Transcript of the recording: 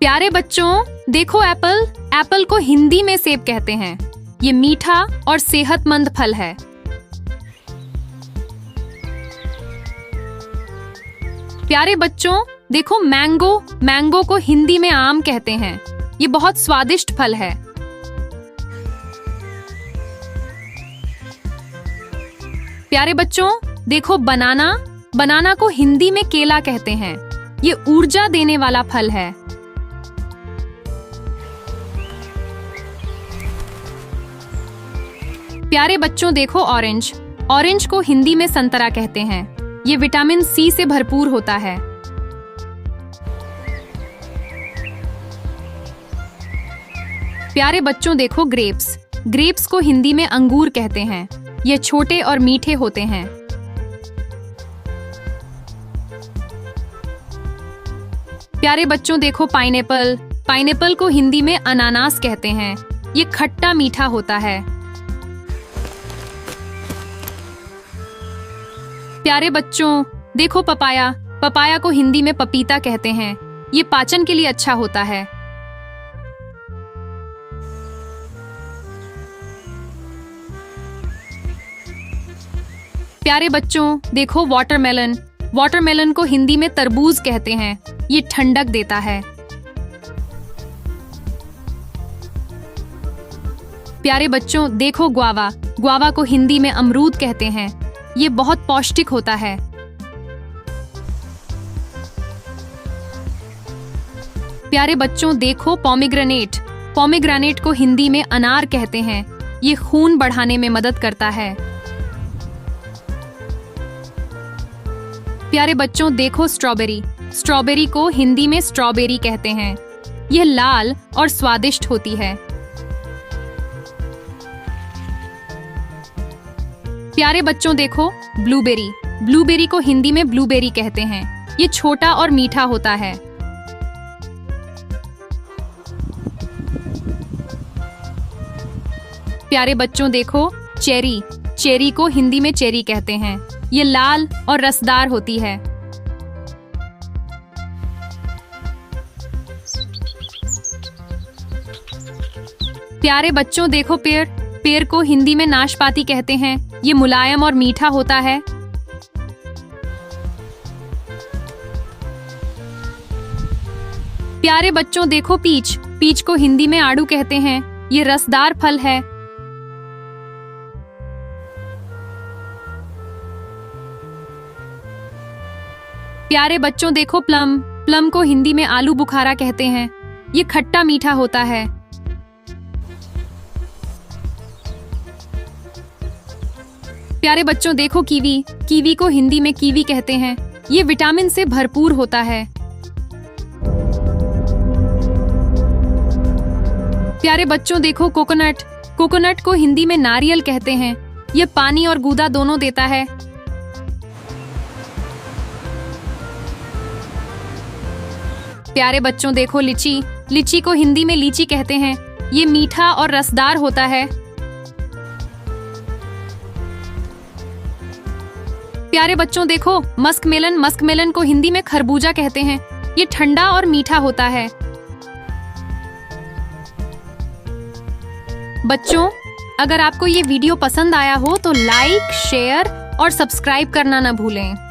प्यारे बच्चों, देखो एप्पल। एप्पल को हिंदी में सेब कहते हैं। ये मीठा और सेहतमंद फल है। प्यारे बच्चों, देखो मैंगो। मैंगो को हिंदी में आम कहते हैं। ये बहुत स्वादिष्ट फल है। प्यारे बच्चों, देखो बनाना। बनाना को हिंदी में केला कहते हैं। ये ऊर्जा देने वाला फल है। प्यारे बच्चों, देखो ऑरेंज। ऑरेंज को हिंदी में संतरा कहते हैं। ये विटामिन सी से भरपूर होता है। प्यारे बच्चों, देखो ग्रेप्स। ग्रेप्स को हिंदी में अंगूर कहते हैं। ये छोटे और मीठे होते हैं। प्यारे बच्चों, देखो पाइनएप्पल। पाइनएप्पल को हिंदी में अनानास कहते हैं। ये खट्टा मीठा होता है। प्यारे बच्चों, देखो पपाया। पपाया को हिंदी में पपीता कहते हैं। ये पाचन के लिए अच्छा होता है। प्यारे बच्चों, देखो वाटरमेलन। वाटरमेलन को हिंदी में तरबूज कहते हैं। ये ठंडक देता है। प्यारे बच्चों, देखो ग्वावा। ग्वावा को हिंदी में अमरूद कहते हैं। ये बहुत पौष्टिक होता है। प्यारे बच्चों, देखो पोमेग्रेनेट। पोमेग्रेनेट को हिंदी में अनार कहते हैं। ये खून बढ़ाने में मदद करता है। प्यारे बच्चों, देखो स्ट्रॉबेरी। स्ट्रॉबेरी को हिंदी में स्ट्रॉबेरी कहते हैं। यह लाल और स्वादिष्ट होती है। प्यारे बच्चों, देखो ब्लूबेरी। ब्लूबेरी को हिंदी में ब्लूबेरी कहते हैं। ये छोटा और मीठा होता है। प्यारे बच्चों, देखो चेरी। चेरी को हिंदी में चेरी कहते हैं। ये लाल और रसदार होती है। प्यारे बच्चों, देखो पेड़। पेड़ को हिंदी में नाशपाती कहते हैं। ये मुलायम और मीठा होता है। प्यारे बच्चों, देखो पीच। पीच को हिंदी में आड़ू कहते हैं। ये रसदार फल है। प्यारे बच्चों, देखो प्लम। प्लम को हिंदी में आलू बुखारा कहते हैं। ये खट्टा मीठा होता है। प्यारे बच्चों, देखो कीवी। कीवी को हिंदी में कीवी कहते हैं। ये विटामिन से भरपूर होता है। प्यारे बच्चों, देखो कोकोनट। कोकोनट को हिंदी में नारियल कहते हैं। ये पानी और गूदा दोनों देता है। प्यारे बच्चों, देखो लीची। लीची को हिंदी में लीची कहते हैं। ये मीठा और रसदार होता है। प्यारे बच्चों, देखो मस्कमेलन। मस्कमेलन को हिंदी में खरबूजा कहते हैं। ये ठंडा और मीठा होता है। बच्चों, अगर आपको ये वीडियो पसंद आया हो तो लाइक, शेयर और सब्सक्राइब करना न भूलें।